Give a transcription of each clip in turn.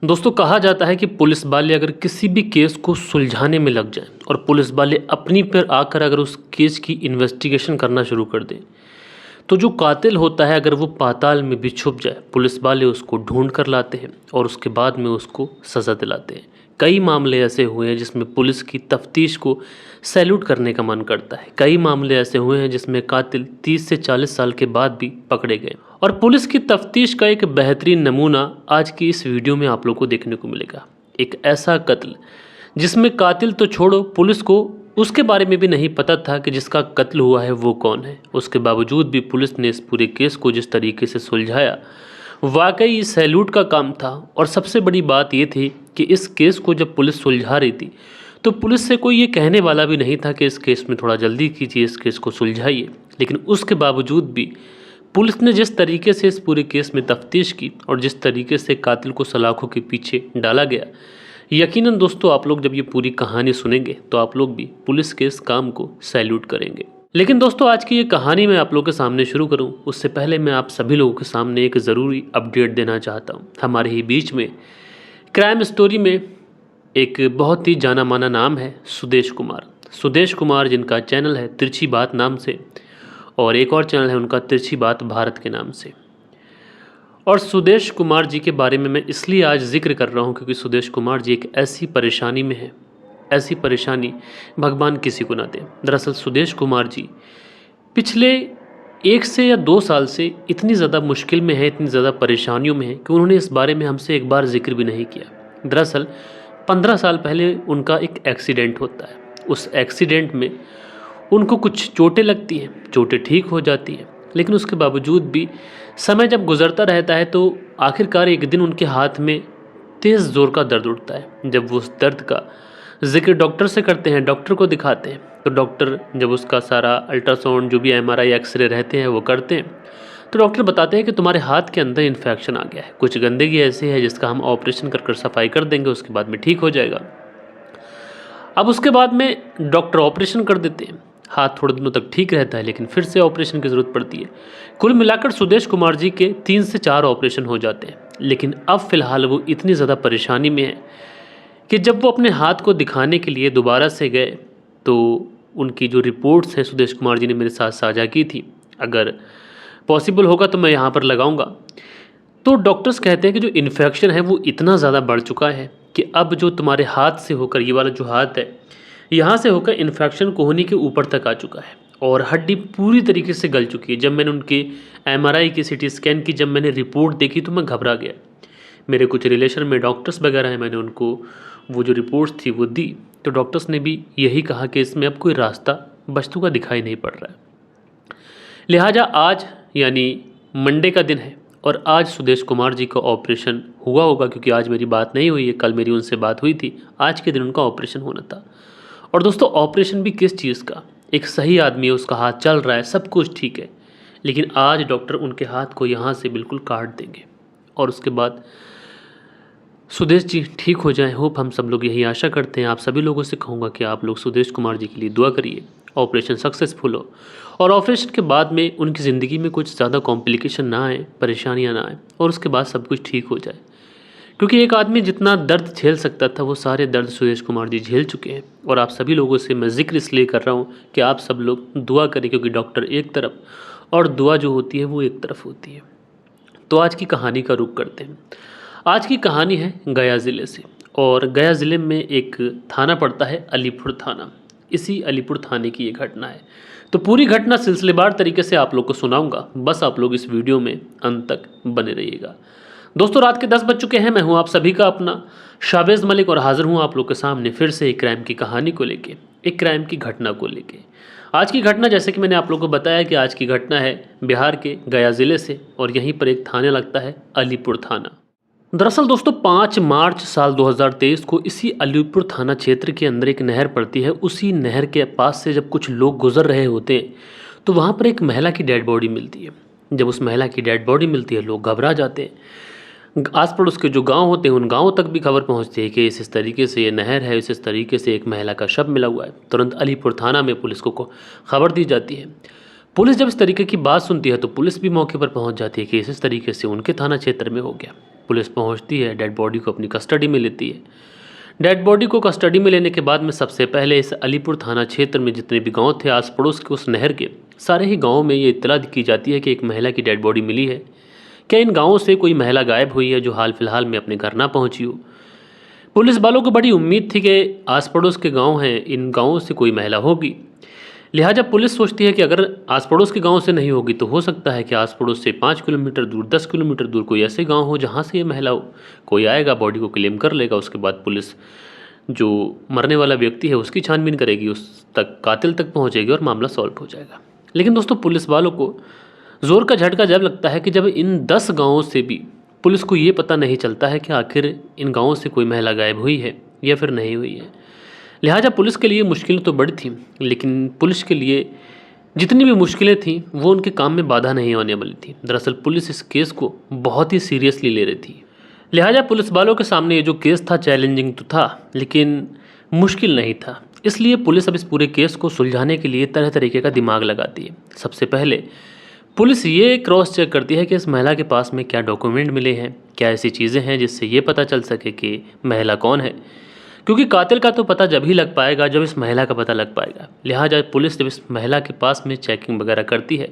दोस्तों कहा जाता है कि पुलिस वाले अगर किसी भी केस को सुलझाने में लग जाएं और पुलिस वाले अपनी पर आकर अगर उस केस की इन्वेस्टिगेशन करना शुरू कर दें तो जो कातिल होता है अगर वो पाताल में भी छुप जाए पुलिस वाले उसको ढूंढ कर लाते हैं और उसके बाद में उसको सज़ा दिलाते हैं। कई मामले ऐसे हुए हैं जिसमें पुलिस की तफ्तीश को सैल्यूट करने का मन करता है। कई मामले ऐसे हुए हैं जिसमें कातिल 30 से 40 साल के बाद भी पकड़े गए और पुलिस की तफ्तीश का एक बेहतरीन नमूना आज की इस वीडियो में आप लोग को देखने को मिलेगा। एक ऐसा कत्ल जिसमें कातिल तो छोड़ो, पुलिस को उसके बारे में भी नहीं पता था कि जिसका कत्ल हुआ है वो कौन है। उसके बावजूद भी पुलिस ने इस पूरे केस को जिस तरीके से सुलझाया वाकई सैल्यूट का काम था। और सबसे बड़ी बात ये थी कि इस केस को जब पुलिस सुलझा रही थी तो पुलिस से कोई ये कहने वाला भी नहीं था कि इस केस में थोड़ा जल्दी कीजिए, इस केस को सुलझाइए। लेकिन उसके बावजूद भी पुलिस ने जिस तरीके से इस पूरे केस में तफ्तीश की और जिस तरीके से कातिल को सलाखों के पीछे डाला गया, यकीनन दोस्तों आप लोग जब ये पूरी कहानी सुनेंगे तो आप लोग भी पुलिस के इस काम को सैल्यूट करेंगे। लेकिन दोस्तों आज की ये कहानी मैं आप लोगों के सामने शुरू करूं उससे पहले मैं आप सभी लोगों के सामने एक ज़रूरी अपडेट देना चाहता हूं। हमारे ही बीच में क्राइम स्टोरी में एक बहुत ही जाना माना नाम है सुदेश कुमार। सुदेश कुमार जिनका चैनल है तिरछी बात नाम से और एक और चैनल है उनका तिरछी बात भारत के नाम से। और सुदेश कुमार जी के बारे में मैं इसलिए आज जिक्र कर रहा हूँ क्योंकि सुदेश कुमार जी एक ऐसी परेशानी में है, ऐसी परेशानी भगवान किसी को ना दे। दरअसल सुदेश कुमार जी पिछले 1 से या 2 साल से इतनी ज़्यादा मुश्किल में है, इतनी ज़्यादा परेशानियों में है कि उन्होंने इस बारे में हमसे एक बार जिक्र भी नहीं किया। दरअसल 15 साल पहले उनका एक एक्सीडेंट होता है। उस एक्सीडेंट में उनको कुछ चोटें लगती हैं, चोटें ठीक हो जाती हैं, लेकिन उसके बावजूद भी समय जब गुजरता रहता है तो आखिरकार एक दिन उनके हाथ में तेज़ ज़ोर का दर्द उठता है। जब वो उस दर्द का जिक्र डॉक्टर से करते हैं, डॉक्टर को दिखाते हैं, तो डॉक्टर जब उसका सारा अल्ट्रासाउंड जो भी MRI एक्सरे रहते हैं वो करते हैं तो डॉक्टर बताते हैं कि तुम्हारे हाथ के अंदर इन्फेक्शन आ गया है, कुछ गंदगी ऐसी है जिसका हम ऑपरेशन कर सफाई कर देंगे, उसके बाद में ठीक हो जाएगा। अब उसके बाद में डॉक्टर ऑपरेशन कर देते हैं, हाथ थोड़े दिनों तक ठीक रहता है लेकिन फिर से ऑपरेशन की ज़रूरत पड़ती है। कुल मिलाकर सुदेश कुमार जी के 3 से 4 ऑपरेशन हो जाते हैं। लेकिन अब फ़िलहाल वो इतनी ज़्यादा परेशानी में है कि जब वो अपने हाथ को दिखाने के लिए दोबारा से गए तो उनकी जो रिपोर्ट्स हैं सुदेश कुमार जी ने मेरे साथ साझा की थी, अगर पॉसिबल होगा तो मैं यहाँ पर लगाऊंगा, तो डॉक्टर्स कहते हैं कि जो इन्फेक्शन है वो इतना ज़्यादा बढ़ चुका है कि अब जो तुम्हारे हाथ से होकर, ये वाला जो हाथ है यहाँ से होकर इन्फेक्शन कोहनी के ऊपर तक आ चुका है और हड्डी पूरी तरीके से गल चुकी है। जब मैंने उनके MRI की CT स्कैन की, जब मैंने रिपोर्ट देखी तो मैं घबरा गया। मेरे कुछ रिलेशन में डॉक्टर्स वगैरह हैं, मैंने उनको वो जो रिपोर्ट्स थी वो दी तो डॉक्टर्स ने भी यही कहा कि इसमें अब कोई रास्ता बचते का दिखाई नहीं पड़ रहा है। लिहाजा आज यानी मंडे का दिन है और आज सुदेश कुमार जी का ऑपरेशन हुआ होगा, क्योंकि आज मेरी बात नहीं हुई है, कल मेरी उनसे बात हुई थी, आज के दिन उनका ऑपरेशन होना था। और दोस्तों ऑपरेशन भी किस चीज़ का, एक सही आदमी है, उसका हाथ चल रहा है, सब कुछ ठीक है, लेकिन आज डॉक्टर उनके हाथ को यहाँ से बिल्कुल काट देंगे और उसके बाद सुदेश जी ठीक हो जाएं। होप हम सब लोग यही आशा करते हैं। आप सभी लोगों से कहूँगा कि आप लोग सुदेश कुमार जी के लिए दुआ करिए, ऑपरेशन सक्सेसफुल हो और ऑपरेशन के बाद में उनकी ज़िंदगी में कुछ ज़्यादा कॉम्प्लिकेशन ना आए, परेशानियाँ ना आए और उसके बाद सब कुछ ठीक हो जाए। क्योंकि एक आदमी जितना दर्द झेल सकता था वो सारे दर्द सुदेश कुमार जी झेल चुके हैं। और आप सभी लोगों से मैं जिक्र इसलिए कर रहा हूँ कि आप सब लोग दुआ करें, क्योंकि डॉक्टर एक तरफ और दुआ जो होती है वो एक तरफ होती है। तो आज की कहानी का रुख करते हैं। आज की कहानी है गया ज़िले से और गया ज़िले में एक थाना पड़ता है अलीपुर थाना। इसी अलीपुर थाने की ये घटना है। तो पूरी घटना सिलसिलेवार तरीके से आप लोग को सुनाऊंगा, बस आप लोग इस वीडियो में अंत तक बने रहिएगा। दोस्तों रात के 10 बज चुके हैं। मैं हूं आप सभी का अपना शाबेज़ मलिक और हाजिर हूं आप लोग के सामने फिर से एक क्राइम की कहानी को लेके, एक क्राइम की घटना को लेके। आज की घटना, जैसे कि मैंने आप लोगों को बताया कि आज की घटना है बिहार के गया ज़िले से और यहीं पर एक थाने लगता है अलीपुर थाना। दरअसल दोस्तों 5 मार्च साल 2023 को इसी अलीपुर थाना क्षेत्र के अंदर एक नहर पड़ती है। उसी नहर के पास से जब कुछ लोग गुजर रहे होते हैं तो वहाँ पर एक महिला की डेड बॉडी मिलती है। जब उस महिला की डेड बॉडी मिलती है लोग घबरा जाते हैं। आस पड़ोस के जो गांव होते हैं उन गांवों तक भी खबर पहुंचती है कि इस तरीके से ये नहर है, इस तरीके से एक महिला का शव मिला हुआ है। तुरंत अलीपुर थाना में पुलिस को खबर दी जाती है। पुलिस जब इस तरीके की बात सुनती है तो पुलिस भी मौके पर पहुंच जाती है कि इस तरीके से उनके थाना क्षेत्र में हो गया। पुलिस पहुंचती है, डेड बॉडी को अपनी कस्टडी में लेती है। डेड बॉडी को कस्टडी में लेने के बाद में सबसे पहले इस अलीपुर थाना क्षेत्र में जितने भी गांव थे आस पड़ोस के उस नहर के, सारे ही गाँव में ये इत्तला की जाती है कि एक महिला की डेड बॉडी मिली है। क्या इन गाँवों से कोई महिला गायब हुई है जो हाल फिलहाल में अपने घर ना पहुँची हो? पुलिस वालों को बड़ी उम्मीद थी कि आस पड़ोस के गाँव हैं, इन गाँवों से कोई महिला होगी। लिहाजा पुलिस सोचती है कि अगर आस पड़ोस के गांव से नहीं होगी तो हो सकता है कि आस पड़ोस से 5 किलोमीटर दूर, 10 किलोमीटर दूर कोई ऐसे गांव हो जहां से ये महिला हो। कोई आएगा, बॉडी को क्लेम कर लेगा, उसके बाद पुलिस जो मरने वाला व्यक्ति है उसकी छानबीन करेगी, उस तक कातिल तक पहुंचेगी और मामला सॉल्व हो जाएगा। लेकिन दोस्तों, पुलिस वालों को जोर का झटका जब लगता है कि जब इन 10 गाँवों से भी पुलिस को ये पता नहीं चलता है कि आखिर इन गाँवों से कोई महिला गायब हुई है या फिर नहीं हुई है। लिहाजा पुलिस के लिए मुश्किल तो बड़ी थी, लेकिन पुलिस के लिए जितनी भी मुश्किलें थीं वो उनके काम में बाधा नहीं होने वाली थी। दरअसल पुलिस इस केस को बहुत ही सीरियसली ले रही थी। लिहाजा पुलिस वालों के सामने ये जो केस था चैलेंजिंग तो था, लेकिन मुश्किल नहीं था। इसलिए पुलिस अब इस पूरे केस को सुलझाने के लिए तरह तरीके का दिमाग लगाती है। सबसे पहले पुलिस ये क्रॉस चेक करती है कि इस महिला के पास में क्या डॉक्यूमेंट मिले हैं, क्या ऐसी चीज़ें हैं जिससे ये पता चल सके कि महिला कौन है, क्योंकि कातिल का तो पता जब ही लग पाएगा जब इस महिला का पता लग पाएगा। लिहाजा पुलिस जब इस महिला के पास में चेकिंग वगैरह करती है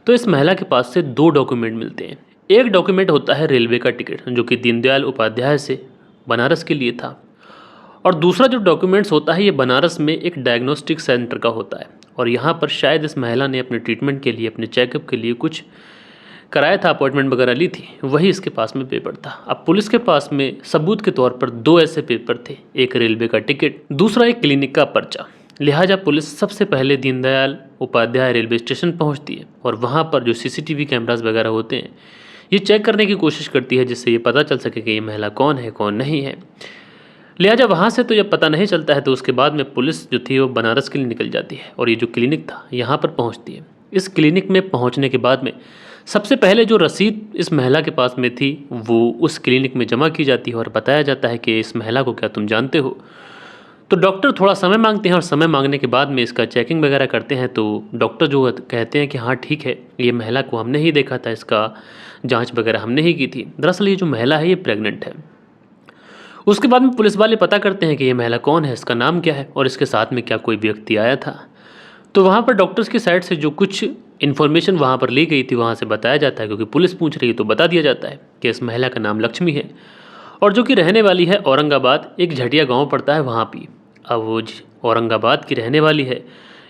तो इस महिला के पास से 2 डॉक्यूमेंट मिलते हैं। एक डॉक्यूमेंट होता है रेलवे का टिकट, जो कि दीनदयाल उपाध्याय से बनारस के लिए था, और दूसरा जो डॉक्यूमेंट्स होता है ये बनारस में एक डायग्नोस्टिक सेंटर का होता है, और यहाँ पर शायद इस महिला ने अपने ट्रीटमेंट के लिए, अपने चेकअप के लिए कुछ कराया था, अपॉइंटमेंट वगैरह ली थी, वही इसके पास में पेपर था। अब पुलिस के पास में सबूत के तौर पर 2 ऐसे पेपर थे, एक रेलवे का टिकट, दूसरा एक क्लिनिक का पर्चा। लिहाजा पुलिस सबसे पहले दीनदयाल उपाध्याय रेलवे स्टेशन पहुंचती है और वहां पर जो सीसीटीवी कैमरास वगैरह होते हैं ये चेक करने की कोशिश करती है, जिससे ये पता चल सके कि ये महिला कौन है कौन नहीं है। लिहाजा वहाँ से तो जब पता नहीं चलता है तो उसके बाद में पुलिस जो थी वो बनारस के लिए निकल जाती है और ये जो क्लिनिक था यहाँ पर पहुँचती है। इस क्लिनिक में पहुँचने के बाद में सबसे पहले जो रसीद इस महिला के पास में थी वो उस क्लिनिक में जमा की जाती है और बताया जाता है कि इस महिला को क्या तुम जानते हो। तो डॉक्टर थोड़ा समय मांगते हैं और समय मांगने के बाद में इसका चेकिंग वगैरह करते हैं तो डॉक्टर जो कहते हैं कि हाँ ठीक है, ये महिला को हमने ही देखा था, इसका जांच वगैरह हमने ही की थी। दरअसल ये जो महिला है ये प्रेग्नेंट है। उसके बाद में पुलिस वाले पता करते हैं कि ये महिला कौन है, इसका नाम क्या है और इसके साथ में क्या कोई व्यक्ति आया था। तो वहाँ पर डॉक्टर्स की साइड से जो कुछ इन्फॉर्मेशन वहाँ पर ली गई थी वहाँ से बताया जाता है, क्योंकि पुलिस पूछ रही है तो बता दिया जाता है कि इस महिला का नाम लक्ष्मी है और जो कि रहने वाली है औरंगाबाद, एक झटिया गांव पड़ता है वहाँ भी। अब वो औरंगाबाद की रहने वाली है,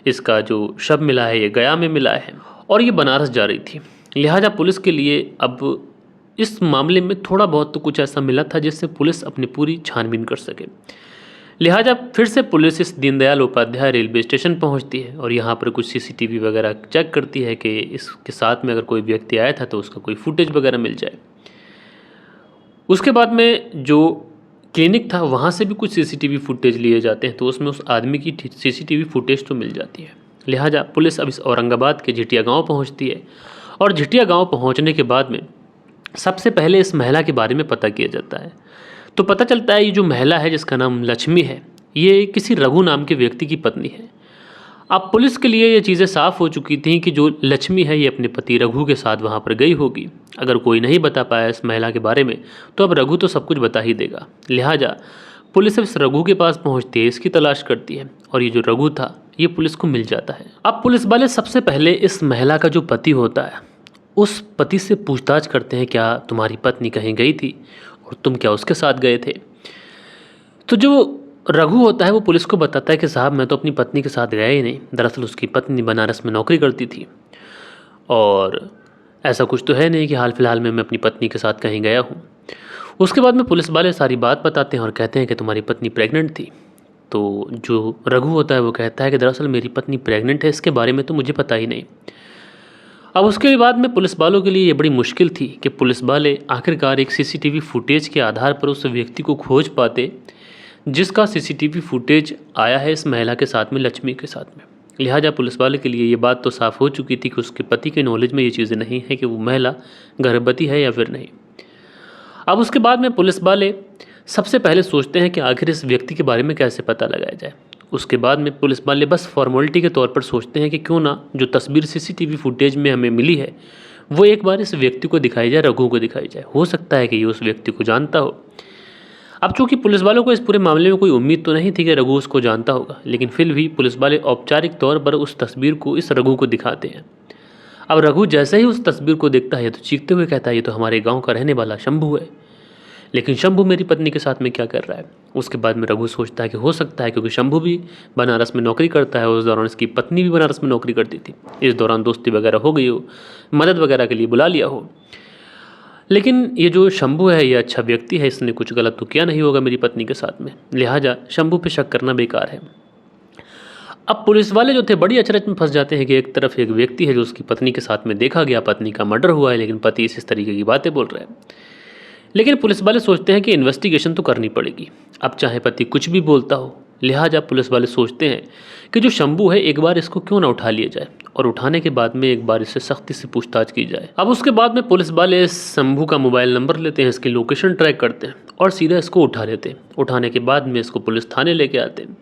इसका जो शव मिला है ये गया में मिला है और ये बनारस जा रही थी। लिहाजा पुलिस के लिए अब इस मामले में थोड़ा बहुत तो कुछ ऐसा मिला था जिससे पुलिस अपनी पूरी छानबीन कर सके। लिहाजा फिर से पुलिस इस दीनदयाल उपाध्याय रेलवे स्टेशन पहुंचती है और यहाँ पर कुछ सीसीटीवी वगैरह चेक करती है कि इसके साथ में अगर कोई व्यक्ति आया था तो उसका कोई फुटेज वगैरह मिल जाए। उसके बाद में जो क्लिनिक था वहाँ से भी कुछ सीसीटीवी फुटेज लिए जाते हैं तो उसमें उस आदमी की सीसीटीवी फुटेज तो मिल जाती है। लिहाजा पुलिस अब इस औरंगाबाद के झिटिया गाँव पहुँचती है और झिटिया गाँव पहुँचने के बाद में सबसे पहले इस महिला के बारे में पता किया जाता है। तो पता चलता है ये जो महिला है जिसका नाम लक्ष्मी है ये किसी रघु नाम के व्यक्ति की पत्नी है। अब पुलिस के लिए ये चीज़ें साफ़ हो चुकी थी कि जो लक्ष्मी है ये अपने पति रघु के साथ वहाँ पर गई होगी। अगर कोई नहीं बता पाया इस महिला के बारे में तो अब रघु तो सब कुछ बता ही देगा। लिहाजा पुलिस अब इस रघु के पास पहुँचती है, इसकी तलाश करती है और ये जो रघु था ये पुलिस को मिल जाता है। अब पुलिस वाले सबसे पहले इस महिला का जो पति होता है उस पति से पूछताछ करते हैं, क्या तुम्हारी पत्नी कहीं गई थी और तुम क्या उसके साथ गए थे? तो जो रघु होता है वो पुलिस को बताता है कि साहब मैं तो अपनी पत्नी के साथ गया ही नहीं, दरअसल उसकी पत्नी बनारस में नौकरी करती थी और ऐसा कुछ तो है नहीं कि हाल फिलहाल में मैं अपनी पत्नी के साथ कहीं गया हूँ। उसके बाद में पुलिस वाले सारी बात बताते हैं और कहते हैं कि तुम्हारी पत्नी प्रेग्नेंट थी। तो जो रघु होता है वो कहता है कि दरअसल मेरी पत्नी प्रेग्नेंट है, इसके बारे में तो मुझे पता ही नहीं। अब उसके बाद में पुलिस वालों के लिए ये बड़ी मुश्किल थी कि पुलिस वाले आखिरकार एक सीसीटीवी फुटेज के आधार पर उस व्यक्ति को खोज पाते जिसका सीसीटीवी फुटेज आया है इस महिला के साथ में, लक्ष्मी के साथ में। लिहाजा पुलिस वाले के लिए ये बात तो साफ़ हो चुकी थी कि उसके पति के नॉलेज में ये चीज़ें नहीं है कि वो महिला गर्भवती है या फिर नहीं। अब उसके बाद में पुलिस वाले सबसे पहले सोचते हैं कि आखिर इस व्यक्ति के बारे में कैसे पता लगाया जाए। उसके बाद में पुलिस वाले बस फॉर्मेलिटी के तौर पर सोचते हैं कि क्यों ना जो तस्वीर सीसीटीवी फुटेज में हमें मिली है वो एक बार इस व्यक्ति को दिखाई जाए, रघु को दिखाई जाए। हो सकता है कि ये उस व्यक्ति को जानता हो। अब चूंकि पुलिस वालों को इस पूरे मामले में कोई उम्मीद तो नहीं थी कि रघु उसको जानता होगा, लेकिन फिर भी पुलिस वाले औपचारिक तौर पर उस तस्वीर को इस रघु को दिखाते हैं। अब रघु जैसे ही उस तस्वीर को देखता है तो चीखते हुए कहता है, ये तो हमारे गांव का रहने वाला शंभू है। लेकिन शंभू मेरी पत्नी के साथ में क्या कर रहा है? उसके बाद में रघु सोचता है कि हो सकता है क्योंकि शंभू भी बनारस में नौकरी करता है, उस दौरान इसकी पत्नी भी बनारस में नौकरी करती थी, इस दौरान दोस्ती वगैरह हो गई हो, मदद वगैरह के लिए बुला लिया हो। लेकिन ये जो शंभू है ये अच्छा व्यक्ति है, इसने कुछ गलत तो किया नहीं होगा मेरी पत्नी के साथ में, लिहाजा शंभू पे शक करना बेकार है। अब पुलिस वाले जो थे बड़ी अचरज में फंस जाते हैं कि एक तरफ एक व्यक्ति है जो उसकी पत्नी के साथ में देखा गया, पत्नी का मर्डर हुआ है, लेकिन पति इस तरीके की बातें बोल रहा है। लेकिन पुलिस वाले सोचते हैं कि इन्वेस्टिगेशन तो करनी पड़ेगी, अब चाहे पति कुछ भी बोलता हो। लिहाजा पुलिस वाले सोचते हैं कि जो शंभू है एक बार इसको क्यों ना उठा लिया जाए, और उठाने के बाद में एक बार इससे सख्ती से पूछताछ की जाए। अब उसके बाद में पुलिस वाले शंभू का मोबाइल नंबर लेते हैं, इसकी लोकेशन ट्रैक करते हैं और सीधा इसको उठा लेते हैं। उठाने के बाद में इसको पुलिस थाने लेके आते हैं,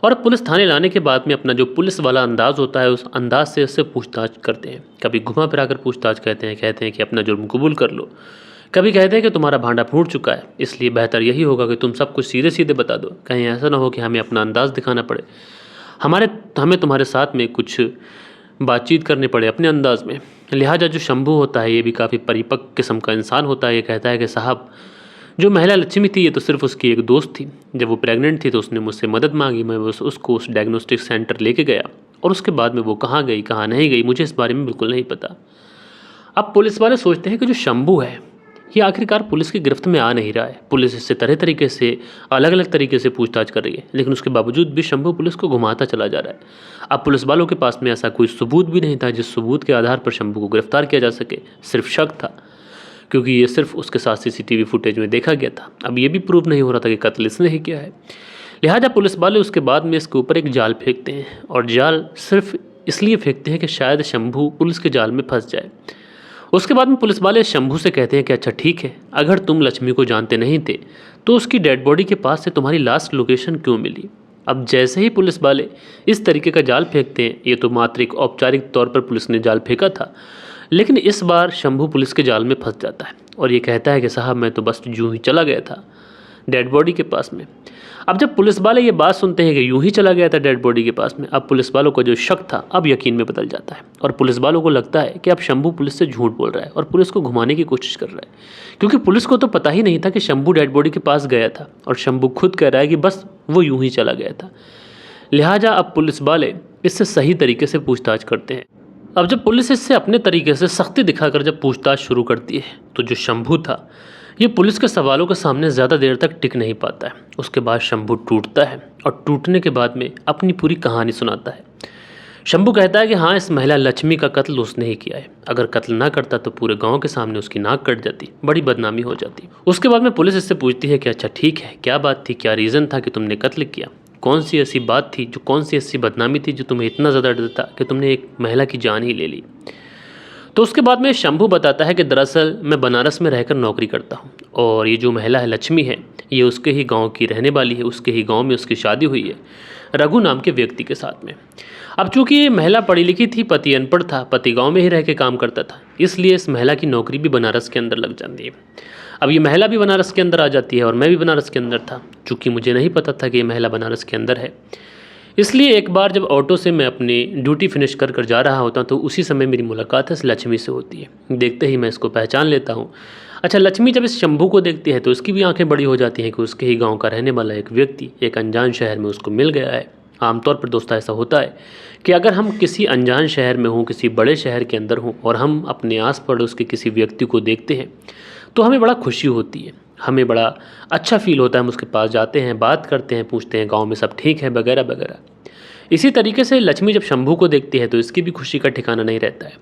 और पुलिस थाने लाने के बाद में अपना जो पुलिस वाला अंदाज़ होता है उस अंदाज से इससे पूछताछ करते हैं। कभी घुमा फिरा कर पूछताछ कहते हैं कि अपना जुर्म कबूल कर लो, कभी कहते हैं कि तुम्हारा भांडा फूट चुका है, इसलिए बेहतर यही होगा कि तुम सब कुछ सीधे सीधे बता दो, कहीं ऐसा ना हो कि हमें अपना अंदाज़ दिखाना पड़े, हमें तुम्हारे साथ में कुछ बातचीत करनी पड़े अपने अंदाज में। लिहाजा जो शंभू होता है ये भी काफ़ी परिपक्व किस्म का इंसान होता है। ये कहता है कि साहब, जो महिला लक्ष्मी थी ये तो सिर्फ उसकी एक दोस्त थी, जब वो प्रेग्नेंट थी तो उसने मुझसे मदद मांगी, मैं उसको उस डायग्नोस्टिक सेंटर लेके गया, और उसके बाद में वो कहाँ गई कहाँ नहीं गई मुझे इस बारे में बिल्कुल नहीं पता। अब पुलिस वाले सोचते हैं कि जो शंभू है ये आखिरकार पुलिस की गिरफ्त में आ नहीं रहा है, पुलिस इससे तरह तरीके से अलग अलग तरीके से पूछताछ कर रही है, लेकिन उसके बावजूद भी शंभू पुलिस को घुमाता चला जा रहा है। अब पुलिस वालों के पास में ऐसा कोई सबूत भी नहीं था जिस सबूत के आधार पर शंभू को गिरफ्तार किया जा सके, सिर्फ शक था, क्योंकि ये सिर्फ उसके साथ सीसीटीवी फुटेज में देखा गया था। अब ये भी प्रूव नहीं हो रहा था कि कत्ल इसने ही किया है। लिहाजा पुलिस वाले उसके बाद में इसके ऊपर एक जाल फेंकते हैं, और जाल सिर्फ इसलिए फेंकते हैं कि शायद शंभू पुलिस के जाल में फंस जाए। उसके बाद में पुलिस वाले शंभू से कहते हैं कि अच्छा ठीक है, अगर तुम लक्ष्मी को जानते नहीं थे तो उसकी डेड बॉडी के पास से तुम्हारी लास्ट लोकेशन क्यों मिली? अब जैसे ही पुलिस वाले इस तरीके का जाल फेंकते हैं, ये तो मात्र एक औपचारिक तौर पर पुलिस ने जाल फेंका था, लेकिन इस बार शंभू पुलिस के जाल में फंस जाता है और ये कहता है कि साहब मैं तो बस यूं ही चला गया था डेड बॉडी के पास में। अब जब पुलिस वाले ये बात सुनते हैं कि यूं ही चला गया था डेड बॉडी के पास में, अब पुलिस वालों को जो शक था अब यकीन में बदल जाता है, और पुलिस वालों को लगता है कि अब शंभू पुलिस से झूठ बोल रहा है और पुलिस को घुमाने की कोशिश कर रहा है, क्योंकि पुलिस को तो पता ही नहीं था कि शंभू डेड बॉडी के पास गया था, और शंभू खुद कह रहा है कि बस वो यूं ही चला गया था। लिहाजा अब पुलिस वाले इससे सही तरीके से पूछताछ करते हैं। अब जब पुलिस इससे अपने तरीके से सख्ती दिखाकर जब पूछताछ शुरू करती है तो जो शंभू था ये पुलिस के सवालों के सामने ज़्यादा देर तक टिक नहीं पाता है। उसके बाद शंभू टूटता है और टूटने के बाद में अपनी पूरी कहानी सुनाता है। शंभू कहता है कि हाँ, इस महिला लक्ष्मी का कत्ल उसने ही किया है, अगर कत्ल ना करता तो पूरे गांव के सामने उसकी नाक कट जाती, बड़ी बदनामी हो जाती। उसके बाद में पुलिस इससे पूछती है कि अच्छा ठीक है, क्या बात थी, क्या रीज़न था कि तुमने कत्ल किया, कौन सी ऐसी बात थी, कौन सी ऐसी बदनामी थी जो तुम्हें इतना ज़्यादा डर था कि तुमने एक महिला की जान ही ले ली। तो उसके बाद में शंभू बताता है कि दरअसल मैं बनारस में रहकर नौकरी करता हूँ, और ये जो महिला है लक्ष्मी है ये उसके ही गांव की रहने वाली है, उसके ही गांव में उसकी शादी हुई है रघु नाम के व्यक्ति के साथ में। अब चूंकि ये महिला पढ़ी लिखी थी, पति अनपढ़ था, पति गांव में ही रह के काम करता था, इसलिए इस महिला की नौकरी भी बनारस के अंदर लग जाती है। अब ये महिला भी बनारस के अंदर आ जाती है और मैं भी बनारस के अंदर था। चूँकि मुझे नहीं पता था कि ये महिला बनारस के अंदर है, इसलिए एक बार जब ऑटो से मैं अपनी ड्यूटी फिनिश कर जा रहा होता तो उसी समय मेरी मुलाकात इस लक्ष्मी से होती है। देखते ही मैं इसको पहचान लेता हूँ। अच्छा, लक्ष्मी जब इस शंभू को देखती है तो उसकी भी आंखें बड़ी हो जाती हैं कि उसके ही गांव का रहने वाला एक व्यक्ति एक अनजान शहर में उसको मिल गया है। आमतौर पर दोस्तों ऐसा होता है कि अगर हम किसी अनजान शहर में हों, किसी बड़े शहर के अंदर हों, और हम अपने आस पड़ोस के किसी व्यक्ति को देखते हैं तो हमें बड़ा खुशी होती है, हमें बड़ा अच्छा फील होता है। हम उसके पास जाते हैं, बात करते हैं, पूछते हैं गाँव में सब ठीक है वगैरह वगैरह। इसी तरीके से लक्ष्मी जब शंभू को देखती है तो इसकी भी खुशी का ठिकाना नहीं रहता है।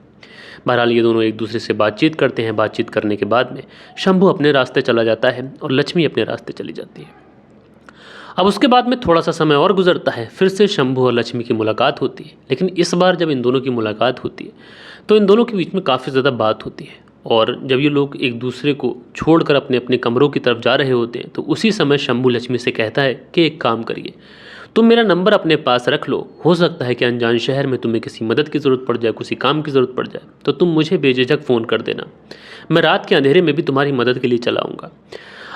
बहरहाल ये दोनों एक दूसरे से बातचीत करते हैं। बातचीत करने के बाद में शंभू अपने रास्ते चला जाता है और लक्ष्मी अपने रास्ते चली जाती है। अब उसके बाद में थोड़ा सा समय और गुजरता है, फिर से शंभू और लक्ष्मी की मुलाकात होती है। लेकिन इस बार जब इन दोनों की मुलाकात होती है तो इन दोनों के बीच में काफ़ी ज़्यादा बात होती है, और जब ये लोग एक दूसरे को छोड़कर अपने अपने कमरों की तरफ जा रहे होते हैं तो उसी समय शंभू लक्ष्मी से कहता है कि एक काम करिए, तुम मेरा नंबर अपने पास रख लो, हो सकता है कि अनजान शहर में तुम्हें किसी मदद की ज़रूरत पड़ जाए, किसी काम की ज़रूरत पड़ जाए, तो तुम मुझे बेझिझक फ़ोन कर देना। मैं रात के अंधेरे में भी तुम्हारी मदद के लिए चला आऊँगा।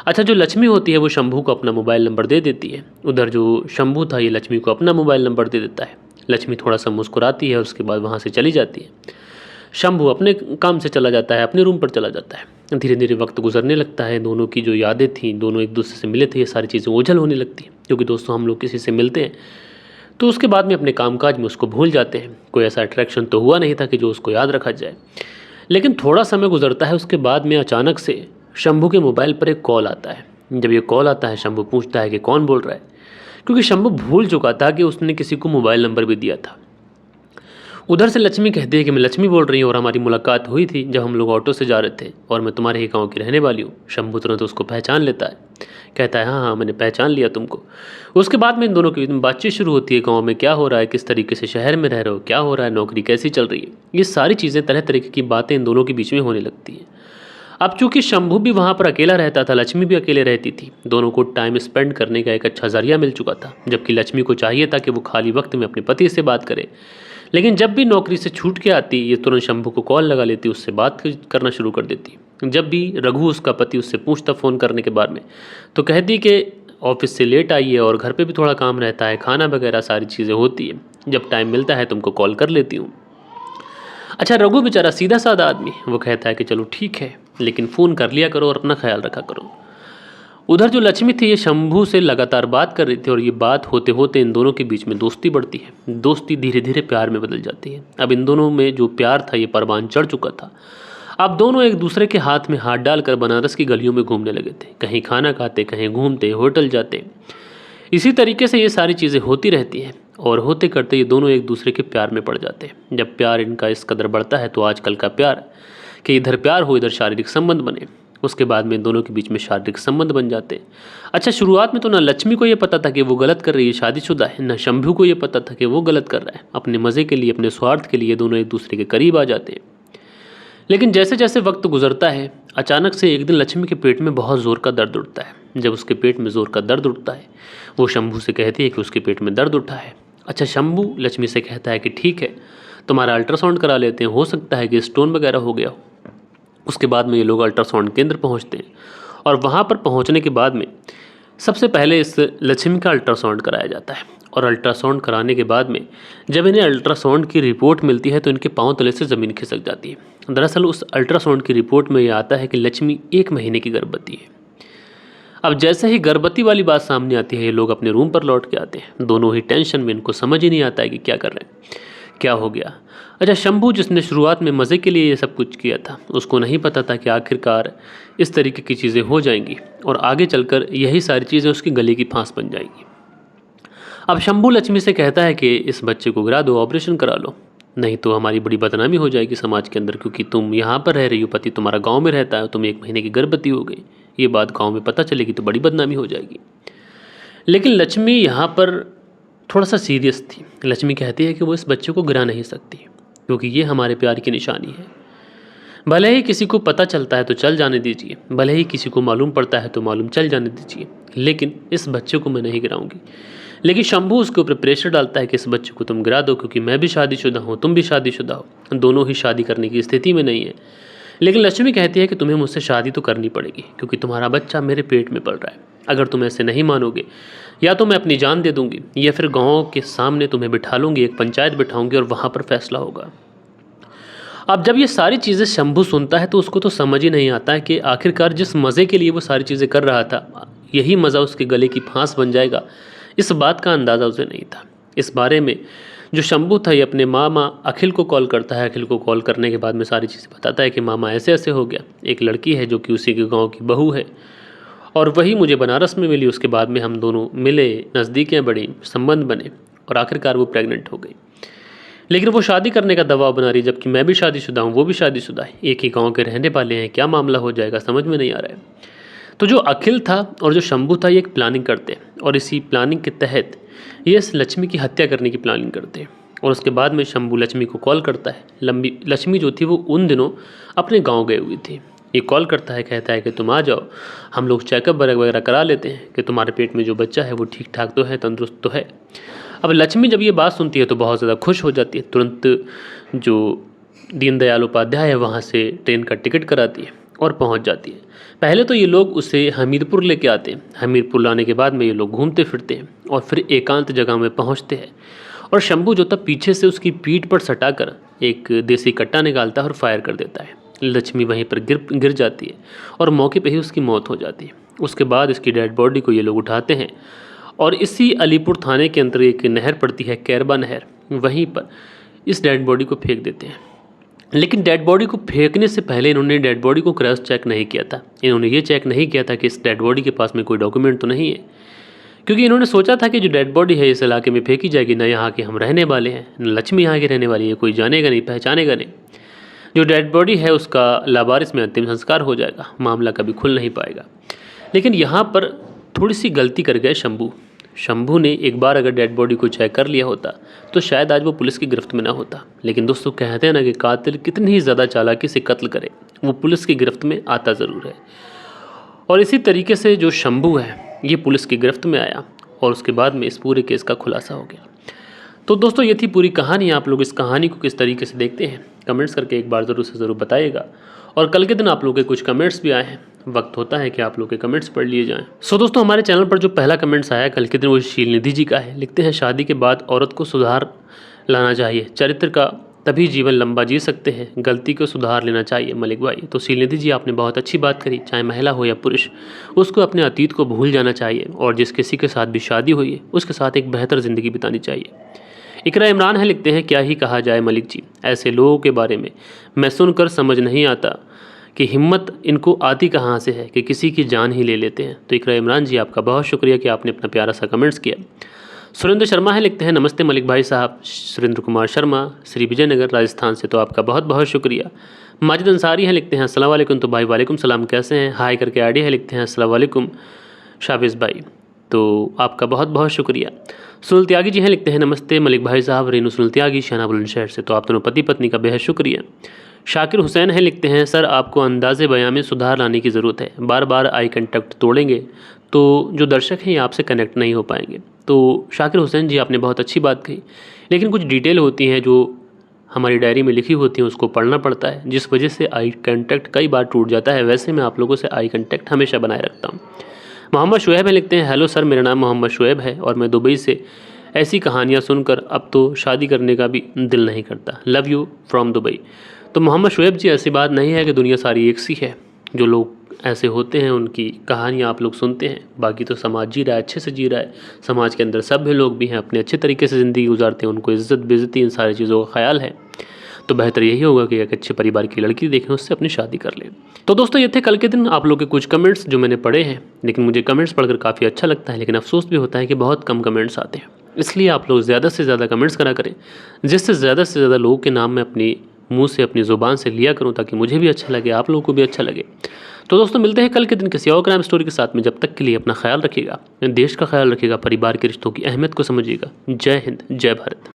अच्छा, जो लक्ष्मी होती है वो शंभू को अपना मोबाइल नंबर दे देती है। उधर जो शंभू था ये लक्ष्मी को अपना मोबाइल नंबर दे देता है। लक्ष्मी थोड़ा सा मुस्कुराती है और उसके बाद वहाँ से चली जाती है। शंभू अपने काम से चला जाता है, अपने रूम पर चला जाता है। धीरे धीरे वक्त गुजरने लगता है। दोनों की जो यादें थीं, दोनों एक दूसरे से मिले थे, ये सारी चीज़ें ओझल होने लगती हैं। क्योंकि दोस्तों, हम लोग किसी से मिलते हैं तो उसके बाद में अपने कामकाज में उसको भूल जाते हैं। कोई ऐसा अट्रैक्शन तो हुआ नहीं था कि जो उसको याद रखा जाए। लेकिन थोड़ा समय गुजरता है, उसके बाद में अचानक से शंभू के मोबाइल पर एक कॉल आता है। जब ये कॉल आता है, शंभू पूछता है कि कौन बोल रहा है, क्योंकि शंभू भूल चुका था कि उसने किसी को मोबाइल नंबर भी दिया था। उधर से लक्ष्मी कहती है कि मैं लक्ष्मी बोल रही हूँ और हमारी मुलाकात हुई थी जब हम लोग ऑटो से जा रहे थे और मैं तुम्हारे ही गाँव की रहने वाली हूँ। शंभू तुरंत उसको पहचान लेता है, कहता है हाँ हाँ, मैंने पहचान लिया तुमको। उसके बाद में इन दोनों की बातचीत शुरू होती है। गाँव में क्या हो रहा है, किस तरीके से शहर में रह रहे हो, क्या हो रहा है, नौकरी कैसी चल रही है, ये सारी चीज़ें, तरह तरीके की बातें इन दोनों के बीच में होने लगती हैं। अब चूंकि शंभू भी वहाँ पर अकेला रहता था, लक्ष्मी भी अकेले रहती थी, दोनों को टाइम स्पेंड करने का एक अच्छा जरिया मिल चुका था। जबकि लक्ष्मी को चाहिए था कि वो खाली वक्त में अपने पति से बात करे, लेकिन जब भी नौकरी से छूट के आती ये तुरंत शंभू को कॉल लगा लेती, उससे बात करना शुरू कर देती। जब भी रघु उसका पति उससे पूछता फ़ोन करने के बारे में, तो कहती कि ऑफिस से लेट आई है और घर पे भी थोड़ा काम रहता है, खाना वगैरह सारी चीज़ें होती है, जब टाइम मिलता है तुमको कॉल कर लेती हूँ। अच्छा, रघु बेचारा सीधा साधा आदमी, वो कहता है कि चलो ठीक है, लेकिन फ़ोन कर लिया करो और अपना ख्याल रखा करो। उधर जो लक्ष्मी थी ये शंभू से लगातार बात कर रही थी और ये बात होते होते इन दोनों के बीच में दोस्ती बढ़ती है। दोस्ती धीरे धीरे प्यार में बदल जाती है। अब इन दोनों में जो प्यार था ये परवान चढ़ चुका था। अब दोनों एक दूसरे के हाथ में हाथ डालकर बनारस की गलियों में घूमने लगे थे। कहीं खाना खाते, कहीं घूमते, होटल जाते। इसी तरीके से ये सारी चीज़ें होती रहती हैं और होते करते ये दोनों एक दूसरे के प्यार में पड़ जाते हैं। जब प्यार इनका इस कदर बढ़ता है तो आजकल का प्यार कि इधर प्यार हो इधर शारीरिक संबंध बने, उसके बाद में दोनों के बीच में शारीरिक संबंध बन जाते हैं। अच्छा, शुरुआत में तो ना लक्ष्मी को ये पता था कि वो गलत कर रही है, शादीशुदा है, ना शंभू को ये पता था कि वो गलत कर रहा है। अपने मज़े के लिए, अपने स्वार्थ के लिए दोनों एक दूसरे के करीब आ जाते हैं। लेकिन जैसे जैसे वक्त गुजरता है, अचानक से एक दिन लक्ष्मी के पेट में बहुत ज़ोर का दर्द उठता है। जब उसके पेट में ज़ोर का दर्द उठता है, वो शंभू से कहती है कि उसके पेट में दर्द उठा है। अच्छा, शंभू लक्ष्मी से कहता है कि ठीक है, तुम्हारा अल्ट्रासाउंड करा लेते हैं, हो सकता है कि स्टोन वगैरह हो गया हो। उसके बाद में ये लोग अल्ट्रासाउंड केंद्र पहुंचते हैं और वहाँ पर पहुँचने के बाद में सबसे पहले इस लक्ष्मी का अल्ट्रासाउंड कराया जाता है। और अल्ट्रासाउंड कराने के बाद में जब इन्हें अल्ट्रासाउंड की रिपोर्ट मिलती है तो इनके पाँव तले से ज़मीन खिसक जाती है। दरअसल उस अल्ट्रासाउंड की रिपोर्ट में ये आता है कि लक्ष्मी 1 महीने की गर्भवती है। अब जैसे ही गर्भवती वाली बात सामने आती है, ये लोग अपने रूम पर लौट के आते हैं। दोनों ही टेंशन में, इनको समझ ही नहीं आता है कि क्या कर रहे हैं, क्या हो गया। अच्छा, शंभू जिसने शुरुआत में मज़े के लिए ये सब कुछ किया था, उसको नहीं पता था कि आखिरकार इस तरीके की चीज़ें हो जाएंगी और आगे चलकर यही सारी चीज़ें उसकी गले की फांस बन जाएंगी। अब शंभू लक्ष्मी से कहता है कि इस बच्चे को गिरा दो, ऑपरेशन करा लो, नहीं तो हमारी बड़ी बदनामी हो जाएगी समाज के अंदर, क्योंकि तुम यहाँ पर रह रही हो, पति तुम्हारा गाँव में रहता है, तुम 1 महीने की गर्भवती हो गई, ये बात गाँव में पता चलेगी तो बड़ी बदनामी हो जाएगी। लेकिन लक्ष्मी यहाँ पर थोड़ा सा सीरियस थी। लक्ष्मी कहती है कि वो इस बच्चे को गिरा नहीं सकती, क्योंकि ये हमारे प्यार की निशानी है। भले ही किसी को पता चलता है तो चल जाने दीजिए, भले ही किसी को मालूम पड़ता है तो मालूम चल जाने दीजिए, लेकिन इस बच्चे को मैं नहीं गिराऊंगी। लेकिन शंभू उसके ऊपर प्रेशर डालता है कि इस बच्चे को तुम गिरा दो, क्योंकि मैं भी शादीशुदा हूँ, तुम भी शादीशुदा हो, दोनों ही शादी करने की स्थिति में नहीं है। लेकिन लक्ष्मी कहती है कि तुम्हें मुझसे शादी तो करनी पड़ेगी, क्योंकि तुम्हारा बच्चा मेरे पेट में पल रहा है। अगर तुम ऐसे नहीं मानोगे, या तो मैं अपनी जान दे दूंगी, या फिर गाँव के सामने तुम्हें बिठा लूँगी, एक पंचायत बिठाऊंगी और वहाँ पर फैसला होगा। अब जब ये सारी चीज़ें शंभू सुनता है तो उसको तो समझ ही नहीं आता है कि आखिरकार जिस मज़े के लिए वो सारी चीज़ें कर रहा था, यही मज़ा उसके गले की फांस बन जाएगा। इस बात का अंदाज़ा उसे नहीं था। इस बारे में जो शंभू था ये अपने मामा अखिल को कॉल करता है। अखिल को कॉल करने के बाद में सारी चीज़ें बताता है कि मामा ऐसे ऐसे हो गया, एक लड़की है जो कि उसी के गाँव की बहू है और वही मुझे बनारस में मिली। उसके बाद में हम दोनों मिले, नज़दीकियाँ बढ़ी, संबंध बने और आखिरकार वो प्रेग्नेंट हो गई। लेकिन वो शादी करने का दबाव बना रही, जबकि मैं भी शादीशुदा हूँ, वो भी शादीशुदा है, एक ही गांव के रहने वाले हैं। क्या मामला हो जाएगा समझ में नहीं आ रहा है। तो जो अखिल था और जो शंभू था ये एक प्लानिंग करते हैं और इसी प्लानिंग के तहत ये इस लक्ष्मी की हत्या करने की प्लानिंग करते हैं। और उसके बाद में शंभू लक्ष्मी को कॉल करता है। लक्ष्मी जो थी वो उन दिनों अपने गाँव गई हुई थी ये कॉल करता है, कहता है कि तुम आ जाओ, हम लोग चेकअप वगैरह करा लेते हैं कि तुम्हारे पेट में जो बच्चा है वो ठीक ठाक तो है, तंदुरुस्त तो है। अब लक्ष्मी जब ये बात सुनती है तो बहुत ज़्यादा खुश हो जाती है। तुरंत जो दीनदयाल उपाध्याय है वहाँ से ट्रेन का टिकट कराती है और पहुँच जाती है। पहले तो ये लोग उसे हमीरपुर लेके आते हैं। हमीरपुर लाने के बाद में ये लोग घूमते फिरते हैं और फिर एकांत जगह में पहुँचते हैं और शंभू जो था पीछे से उसकी पीठ पर सटाकर एक देसी कट्टा निकालता है और फायर कर देता है। लक्ष्मी वहीं पर गिर जाती है और मौके पे ही उसकी मौत हो जाती है। उसके बाद इसकी डेड बॉडी को ये लोग उठाते हैं और इसी अलीपुर थाने के अंदर एक नहर पड़ती है, कैरबा नहर, वहीं पर इस डेड बॉडी को फेंक देते हैं। लेकिन डेड बॉडी को फेंकने से पहले इन्होंने डेड बॉडी को क्रॉस चेक नहीं किया था। इन्होंने ये चेक नहीं किया था कि इस डेड बॉडी के पास में कोई डॉक्यूमेंट तो नहीं है, क्योंकि इन्होंने सोचा था कि जो डेड बॉडी है इस इलाके में फेंकी जाएगी, ना यहाँ के हम रहने वाले हैं, न लक्ष्मी यहाँ की रहने वाली है, कोई जानेगा नहीं, पहचानेगा नहीं। जो डेड बॉडी है उसका लावारिस में अंतिम संस्कार हो जाएगा, मामला कभी खुल नहीं पाएगा। लेकिन यहाँ पर थोड़ी सी गलती कर गए शंभू ने एक बार अगर डेड बॉडी को चेक कर लिया होता तो शायद आज वो पुलिस की गिरफ्त में ना होता। लेकिन दोस्तों कहते हैं ना कि कातिल कितनी ही ज़्यादा चालाकी से कत्ल करे वो पुलिस की गिरफ्त में आता ज़रूर है। और इसी तरीके से जो शंभू है ये पुलिस की गिरफ्त में आया और उसके बाद में इस पूरे केस का खुलासा हो गया। तो दोस्तों ये थी पूरी कहानी। आप लोग इस कहानी को किस तरीके से देखते हैं कमेंट्स करके एक बार ज़रूर से ज़रूर बताइएगा। और कल के दिन आप लोगों के कुछ कमेंट्स भी आए हैं, वक्त होता है कि आप लोग के कमेंट्स पढ़ लिए जाएं। सो दोस्तों हमारे चैनल पर जो पहला कमेंट्स आया कल के दिन वो शील निधि जी का है। लिखते हैं शादी के बाद औरत को सुधार लाना चाहिए, चरित्र का तभी जीवन लंबा जी सकते हैं, गलती को सुधार लेना चाहिए मलिक भाई। तो शील निधि जी आपने बहुत अच्छी बात करी, चाहे महिला हो या पुरुष, उसको अपने अतीत को भूल जाना चाहिए और जिस किसी के साथ भी शादी हुई है उसके साथ एक बेहतर ज़िंदगी बितानी चाहिए। इकरा इमरान है, लिखते हैं क्या ही कहा जाए मलिक जी, ऐसे लोगों के बारे में मैं सुनकर समझ नहीं आता कि हिम्मत इनको आती कहाँ से है कि किसी की जान ही ले लेते हैं। तो इकरा इमरान जी आपका बहुत शुक्रिया कि आपने अपना प्यारा सा कमेंट्स किया। सुरेंद्र शर्मा है, लिखते हैं नमस्ते मलिक भाई साहब, सुरेंद्र कुमार शर्मा, श्री विजयनगर राजस्थान से, तो आपका बहुत बहुत शुक्रिया। माजिद अंसारी हैं, लिखते हैं अस्सलाम वालेकुम, तो भाई वालेकुम सलाम, कैसे हैं, हाय करके आईडी है, लिखते हैं अस्सलाम वालेकुम शाबिज़ भाई, तो आपका बहुत बहुत शुक्रिया। सुनील त्यागी जी हैं, लिखते हैं नमस्ते मलिक भाई साहब, रेनू सुनील त्यागी शाना बुलंदशहर से, तो आप दोनों पति पत्नी का बेहद शुक्रिया। शाकिर हुसैन है, लिखते हैं सर आपको अंदाज़े बयां में सुधार लाने की ज़रूरत है, बार बार आई कंटेक्ट तोड़ेंगे तो जो दर्शक हैं ये आपसे कनेक्ट नहीं हो पाएंगे। तो शाकिर हुसैन जी आपने बहुत अच्छी बात कही, लेकिन कुछ डिटेल होती हैं जो हमारी डायरी में लिखी होती हैं उसको पढ़ना पड़ता है, जिस वजह से आई कंटेक्ट कई बार टूट जाता है। वैसे मैं आप लोगों से आई कंटेक्ट हमेशा बनाए रखता हूँ। मोहम्मद शुएब है, लिखते हैं हेलो सर, मेरा नाम मोहम्मद शुएब है और मैं दुबई से, ऐसी कहानियाँ सुनकर अब तो शादी करने का भी दिल नहीं करता, लव यू फ्रॉम दुबई। तो मोहम्मद शुएब जी ऐसी बात नहीं है कि दुनिया सारी एक सी है, जो लोग ऐसे होते हैं उनकी कहानियाँ आप लोग सुनते हैं, बाकी तो समाज जी रहा है, अच्छे से जी रहा है, समाज के अंदर सभ्य लोग भी हैं, अपने अच्छे तरीके से ज़िंदगी गुजारते हैं, उनको इज़्ज़त बेइज़्ज़ती इन सारी चीज़ों का ख्याल है। तो बेहतर यही होगा कि एक अच्छे परिवार की लड़की देखें, उससे अपनी शादी कर लें। तो दोस्तों ये थे कल के दिन आप लोग के कुछ कमेंट्स जो मैंने पढ़े हैं, लेकिन मुझे कमेंट्स पढ़कर काफ़ी अच्छा लगता है, लेकिन अफसोस भी होता है कि बहुत कम कमेंट्स आते हैं। इसलिए आप लोग ज़्यादा से ज़्यादा कमेंट्स करा करें, जिससे ज़्यादा से ज़्यादा लोगों के नाम मैं अपनी मुंह से, अपनी ज़ुबान से लिया करूं, ताकि मुझे भी अच्छा लगे, आप लोगों को भी अच्छा लगे। तो दोस्तों मिलते हैं कल के दिन किसी और क्राइम स्टोरी के साथ में। जब तक के लिए अपना ख्याल रखिएगा, देश का ख्याल रखिएगा, परिवार के रिश्तों की अहमियत को समझिएगा। जय हिंद, जय भारत।